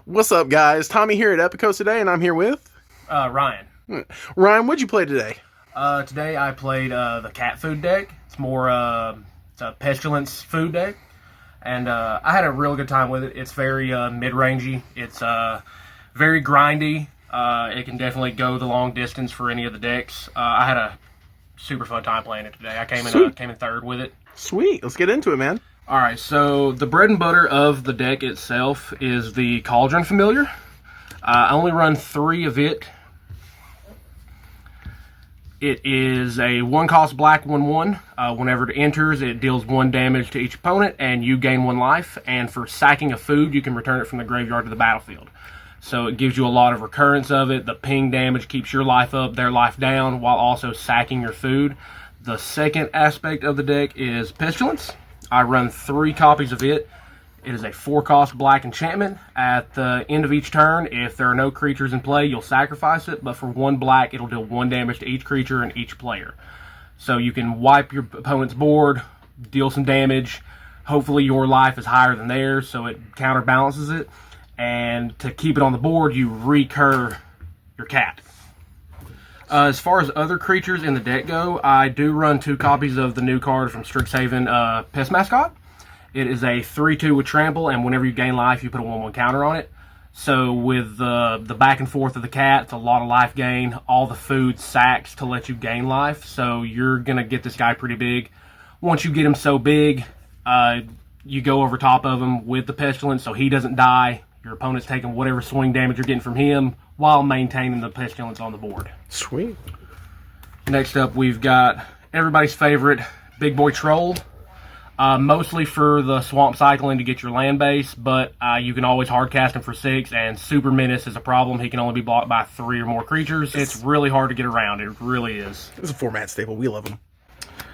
What's up, guys? Tommy here at Epicos today, and I'm here with Ryan. Ryan. What'd you play today? Today I played the Cat Food Deck. It's more it's a Pestilence Food Deck, and I had a real good time with it. It's very mid-rangey. It's very grindy. It can definitely go the long distance for any of the decks. I had a super fun time playing it today. I came in third with it. Sweet. Let's get into it, man. All right, so the bread and butter of the deck itself is the Cauldron Familiar. I only run 3 of it. It is a 1-cost black 1/1. Whenever it enters, it deals 1 damage to each opponent, and you gain 1 life. And for sacking a food, you can return it from the graveyard to the battlefield. So it gives you a lot of recurrence of it. The ping damage keeps your life up, their life down, while also sacking your food. The second aspect of the deck is Pestilence. I run 3 copies of it. It is a 4-cost black enchantment. At the end of each turn, if there are no creatures in play, you'll sacrifice it, but for 1 black, it'll deal 1 damage to each creature and each player. So you can wipe your opponent's board, deal some damage. Hopefully your life is higher than theirs, so it counterbalances it. And to keep it on the board, you recur your cat. As far as other creatures in the deck go, I do run 2 copies of the new card from Strixhaven, Pest Mascot. It is a 3/2 with trample, and whenever you gain life, you put a 1/1 counter on it. So with the back and forth of the cat, it's a lot of life gain. All the food sacks to let you gain life, so you're going to get this guy pretty big. Once you get him so big, you go over top of him with the Pestilence, so he doesn't die. Your opponent's taking whatever swing damage you're getting from him while maintaining the Pestilence on the board. Sweet. Next up, we've got everybody's favorite Big Boy Troll. Mostly for the swamp cycling to get your land base, but you can always hardcast him for 6, and Super Menace is a problem. He can only be blocked by 3 or more creatures. It's really hard to get around. It really is. It's a format staple. We love him.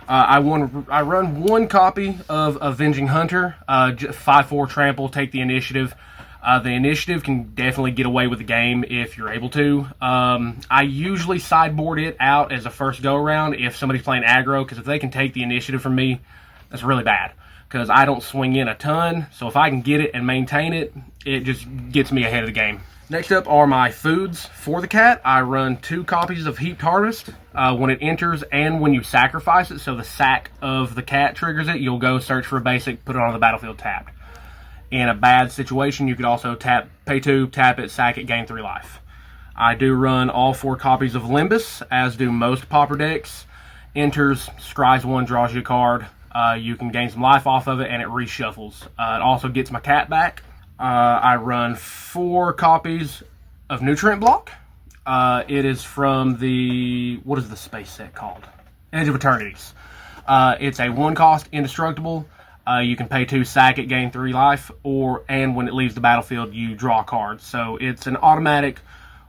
I run 1 copy of Avenging Hunter. 5/4 trample, take the initiative. The initiative can definitely get away with the game if you're able to. I usually sideboard it out as a first go-around if somebody's playing aggro, because if they can take the initiative from me, that's really bad, because I don't swing in a ton. So if I can get it and maintain it, it just gets me ahead of the game. Next up are my foods for the cat. I run 2 copies of Heaped Harvest when it enters and when you sacrifice it. So the sack of the cat triggers it. You'll go search for a basic, put it on the battlefield tapped. In a bad situation, you could also pay 2, tap it, sack it, gain 3 life. I do run all 4 copies of Limbus, as do most Pauper decks. Enters, scries 1, draws you a card. You can gain some life off of it, and it reshuffles. It also gets my cat back. I run 4 copies of Nutrient Block. It is from the, what is the space set called? Edge of Eternities. It's a 1-cost indestructible. You can pay 2, sack it, gain 3 life, and when it leaves the battlefield, you draw cards. So it's an automatic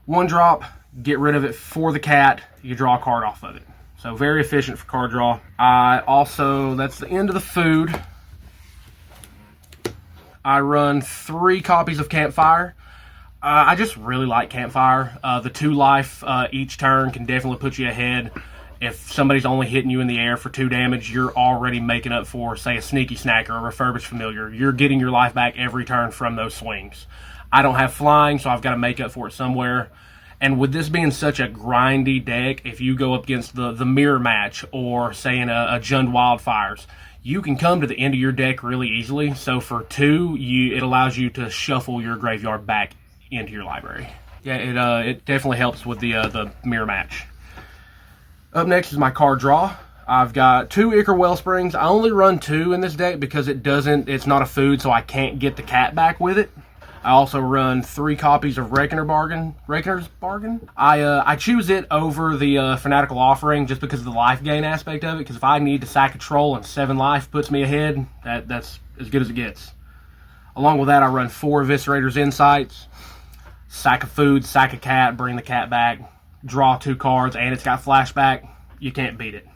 1-drop, get rid of it for the cat, you draw a card off of it. So very efficient for card draw. That's the end of the food. I run 3 copies of Campfire. I just really like Campfire. The 2 life each turn can definitely put you ahead. If somebody's only hitting you in the air for 2 damage, you're already making up for, say, a Sneaky Snack or a Refurbished Familiar. You're getting your life back every turn from those swings. I don't have flying, so I've got to make up for it somewhere. And with this being such a grindy deck, if you go up against the mirror match or, say, in a Jund Wildfires, you can come to the end of your deck really easily. So for 2, it allows you to shuffle your graveyard back into your library. Yeah, it definitely helps with the mirror match. Up next is my card draw. I've got 2 Ichor Wellsprings. I only run 2 in this deck because it's not a food, so I can't get the cat back with it. I also run 3 copies of Reckoner's Bargain. I choose it over the Fanatical Offering just because of the life gain aspect of it, because if I need to sack a troll and 7 life puts me ahead, that's as good as it gets. Along with that, I run 4 Eviscerator's Insights, sack a food, sack a cat, bring the cat back, draw 2 cards, and it's got flashback. You can't beat it.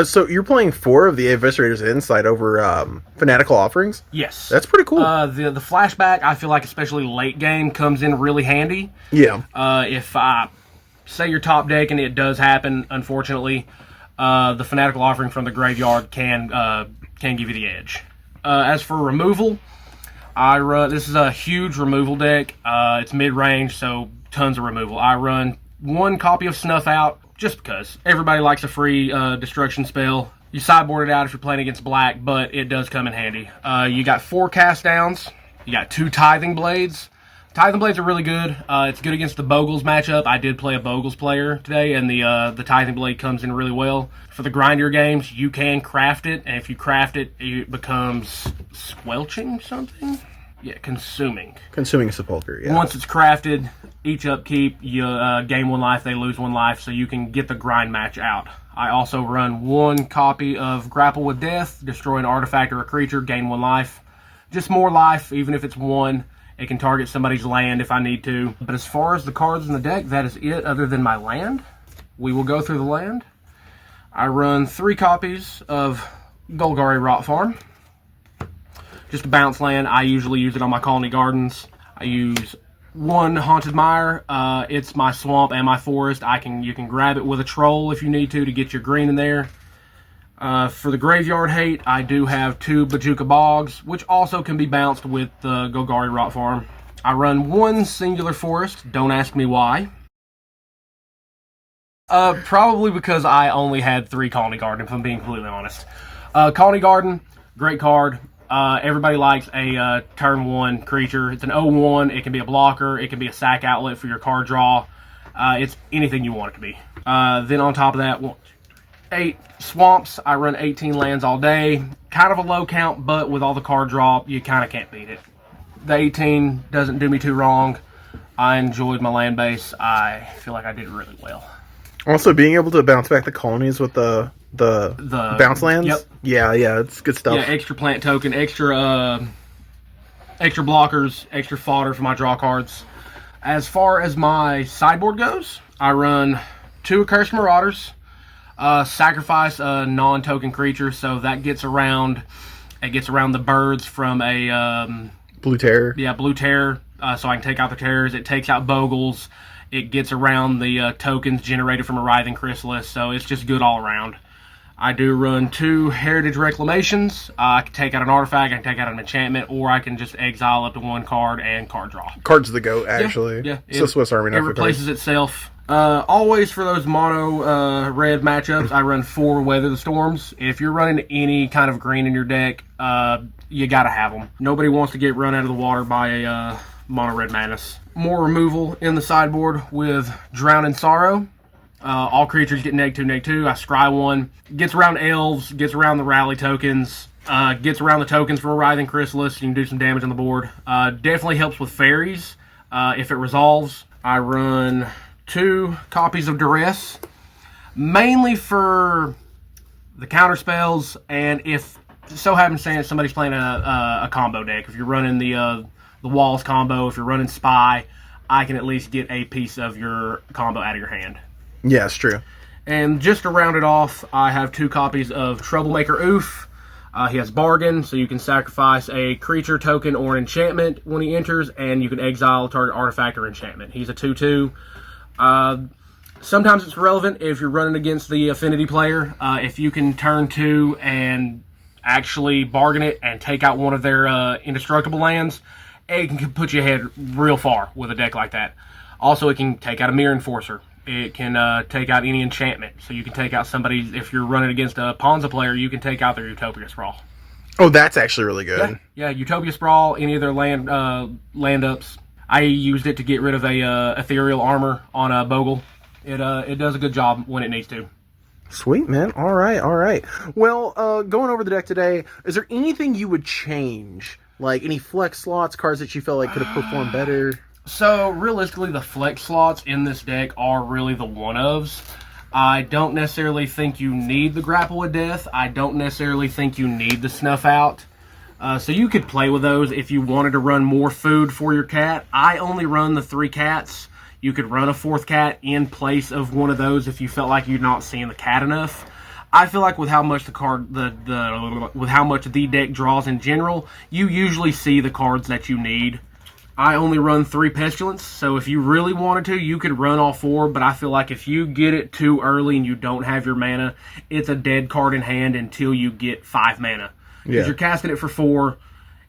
So you're playing 4 of the Eviscerator's Insight over Fanatical Offerings? Yes. That's pretty cool. The flashback, I feel like, especially late game, comes in really handy. Yeah. If I say your top deck, and it does happen, unfortunately, the Fanatical Offering from the graveyard can give you the edge. As for removal, This is a huge removal deck. It's mid-range, so tons of removal. I run 1 copy of Snuff Out, just because. Everybody likes a free destruction spell. You sideboard it out if you're playing against black, but it does come in handy. You got 4 cast downs. You got 2 Tithing Blades. Tithing Blades are really good. It's good against the Bogles matchup. I did play a Bogles player today, and the Tithing Blade comes in really well. For the grindier games, you can craft it, and if you craft it, it becomes squelching something? Yeah, consuming. Consuming Sepulcher, yeah. Once it's crafted, each upkeep, you gain 1 life, they lose 1 life, so you can get the grind match out. I also run 1 copy of Grapple with Death, destroy an artifact or a creature, gain 1 life. Just more life, even if it's 1. It can target somebody's land if I need to. But as far as the cards in the deck, that is it other than my land. We will go through the land. I run 3 copies of Golgari Rot Farm. Just a bounce land. I usually use it on my Colony Gardens. I use 1 Haunted Mire. It's my swamp and my forest. You can grab it with a troll if you need to get your green in there. For the Graveyard Hate, I do have 2 Bajuka Bogs, which also can be bounced with the Golgari Rot Farm. I run 1 Singular Forest. Don't ask me why. Probably because I only had 3 Colony Garden, if I'm being completely honest. Colony Garden, great card. Everybody likes a turn 1 creature. It's an 0/1. It can be a blocker. It can be a sack outlet for your card draw. It's anything you want it to be. Then on top of that, 8 swamps. I run 18 lands all day. Kind of a low count, but with all the card draw, you kind of can't beat it. The 18 doesn't do me too wrong. I enjoyed my land base. I feel like I did really well. Also, being able to bounce back the colonies with the bounce lands. Yep. Yeah, it's good stuff. Yeah, extra plant token, extra blockers, extra fodder for my draw cards. As far as my sideboard goes, I run 2 Accursed Marauders. Sacrifice a non-token creature, so that gets around. It gets around the birds from a Blue Terror. Yeah, Blue Terror. So I can take out the terrors. It takes out Bogles. It gets around the tokens generated from a Writhing Chrysalis. So it's just good all around. I do run 2 Heritage Reclamations. I can take out an artifact. I can take out an enchantment, or I can just exile up to 1 card and card draw. Card's the goat, actually. Yeah. So Swiss Army knife. It replaces itself. Always for those mono red matchups, I run 4 Weather the Storms. If you're running any kind of green in your deck, you gotta have them. Nobody wants to get run out of the water by a mono red madness. More removal in the sideboard with Drown in Sorrow. All creatures get -2/-2. I scry 1. Gets around elves, gets around the rally tokens, gets around the tokens from a Writhing Chrysalis. You can do some damage on the board. Definitely helps with fairies if it resolves. I run 2 copies of Duress, mainly for the counter spells, and if so happens somebody's playing a combo deck. If you're running the Walls combo, if you're running Spy, I can at least get a piece of your combo out of your hand. Yeah, it's true. And just to round it off, I have 2 copies of Troublemaker Oof. He has Bargain, so you can sacrifice a creature, token, or an enchantment when he enters, and you can exile a target artifact or enchantment. He's a 2/2. Sometimes it's relevant if you're running against the affinity player. If you can turn 2 and actually bargain it and take out one of their indestructible lands, it can put you ahead real far with a deck like that. Also, it can take out a Mirror Enforcer. It can take out any enchantment. So you can take out somebody, if you're running against a Ponza player, you can take out their Utopia Sprawl. Oh, that's actually really good. Yeah, Utopia Sprawl, any of their land ups. I used it to get rid of a Ethereal Armor on a Bogle. It does a good job when it needs to. Sweet, man. All right. Well, going over the deck today, is there anything you would change? Like any flex slots, cards that you felt like could have performed better? So, realistically, the flex slots in this deck are really the one-ofs. I don't necessarily think you need the Grapple with Death. I don't necessarily think you need the Snuff Out. So you could play with those if you wanted to run more food for your cat. I only run the 3 cats. You could run a 4th cat in place of one of those if you felt like you're not seeing the cat enough. I feel like with how much with how much the deck draws in general, you usually see the cards that you need. I only run 3 Pestilence, so if you really wanted to, you could run all 4, but I feel like if you get it too early and you don't have your mana, it's a dead card in hand until you get 5 mana. Because you're casting it for 4,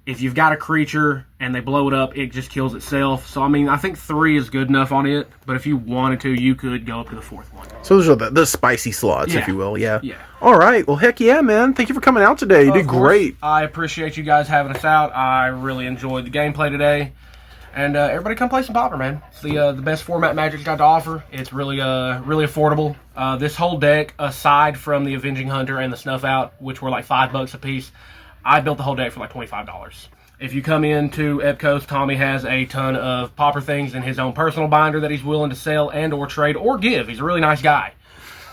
If you've got a creature and they blow it up, it just kills itself. So, I mean, I think 3 is good enough on it. But if you wanted to, you could go up to the 4th one. So those are the spicy slots, if you will. Yeah. Yeah. All right. Well, heck yeah, man. Thank you for coming out today. You did great. I appreciate you guys having us out. I really enjoyed the gameplay today. And everybody come play some Pauper, man. It's the best format Magic's got to offer. It's really really affordable. This whole deck, aside from the Avenging Hunter and the Snuff Out, which were like $5 a piece, I built the whole deck for like $25. If you come into Epcos, Tommy has a ton of Pauper things in his own personal binder that he's willing to sell and or trade or give. He's a really nice guy.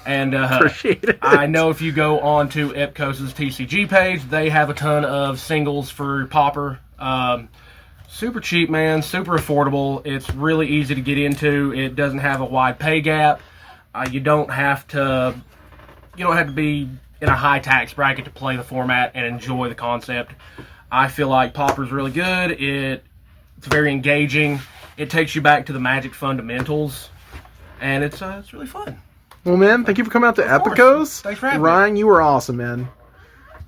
And Appreciate it. I know if you go on to Epcos' TCG page, they have a ton of singles for Pauper. Super cheap, man. Super affordable. It's really easy to get into. It doesn't have a wide pay gap. You don't have to be in a high tax bracket to play the format and enjoy the concept. I feel like Pauper's really good. It's very engaging. It takes you back to the Magic fundamentals, and it's really fun. Well, man, thank you for coming out to Epicos. Thanks for having me. Ryan, you were awesome, man.